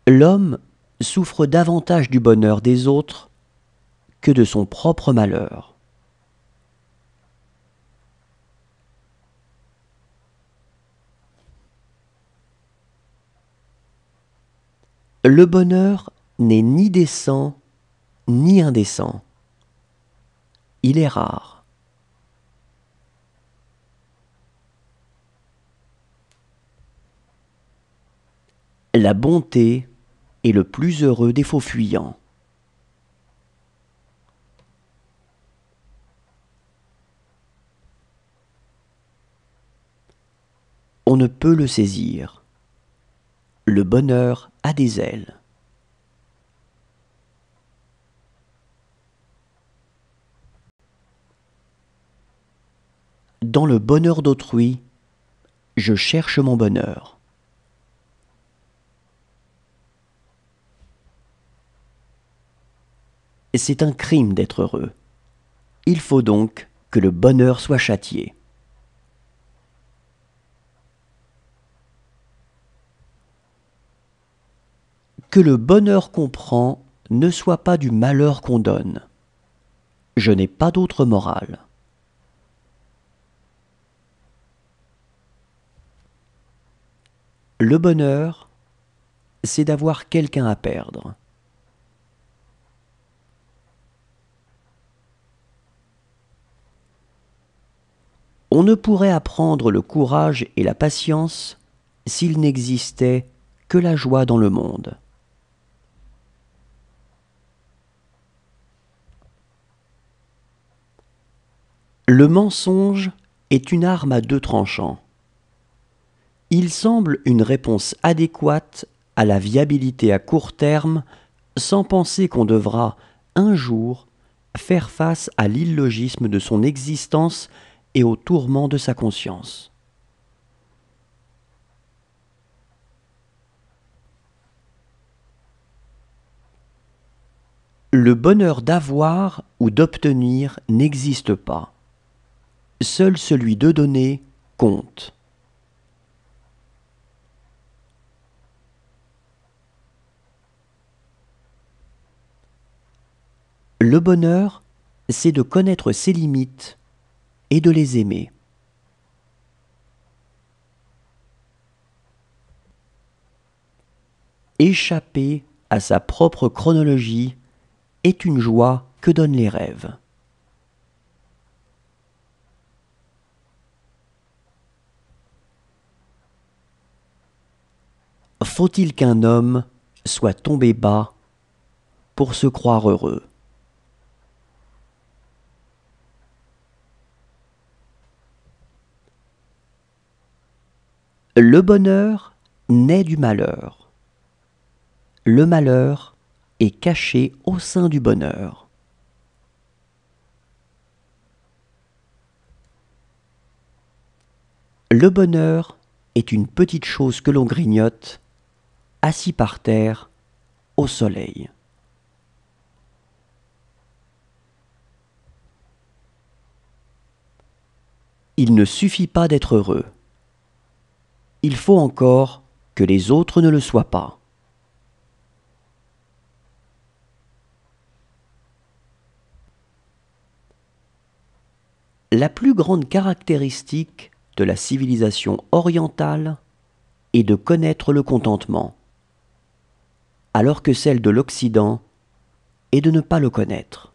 L'homme souffre davantage du bonheur des autres que de son propre malheur. Le bonheur n'est ni décent ni indécent. Il est rare. La bonté est le plus heureux des faux fuyants. On ne peut le saisir. Le bonheur a des ailes. Dans le bonheur d'autrui, je cherche mon bonheur. C'est un crime d'être heureux. Il faut donc que le bonheur soit châtié. Que le bonheur qu'on prend ne soit pas du malheur qu'on donne. Je n'ai pas d'autre morale. Le bonheur, c'est d'avoir quelqu'un à perdre. On ne pourrait apprendre le courage et la patience s'il n'existait que la joie dans le monde. Le mensonge est une arme à deux tranchants. Il semble une réponse adéquate à la viabilité à court terme sans penser qu'on devra, un jour, faire face à l'illogisme de son existence et aux tourments de sa conscience. Le bonheur d'avoir ou d'obtenir n'existe pas. Seul celui de donner compte. Le bonheur, c'est de connaître ses limites et de les aimer. Échapper à sa propre chronologie est une joie que donnent les rêves. Faut-il qu'un homme soit tombé bas pour se croire heureux? Le bonheur naît du malheur. Le malheur est caché au sein du bonheur. Le bonheur est une petite chose que l'on grignote, assis par terre, au soleil. Il ne suffit pas d'être heureux. Il faut encore que les autres ne le soient pas. La plus grande caractéristique de la civilisation orientale est de connaître le contentement, alors que celle de l'Occident est de ne pas le connaître.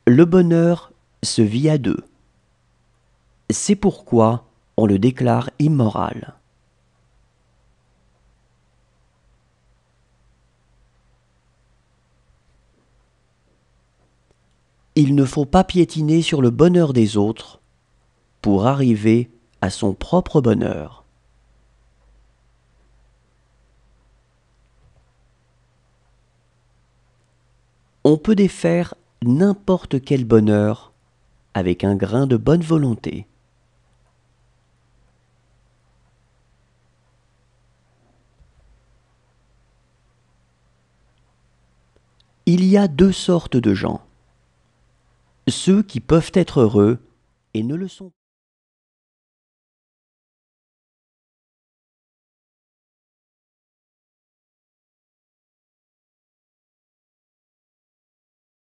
Le bonheur se vit à deux. C'est pourquoi on le déclare immoral. Il ne faut pas piétiner sur le bonheur des autres pour arriver à son propre bonheur. On peut défaire n'importe quel bonheur avec un grain de bonne volonté. Il y a deux sortes de gens. ceux qui peuvent être heureux et ne le sont pas.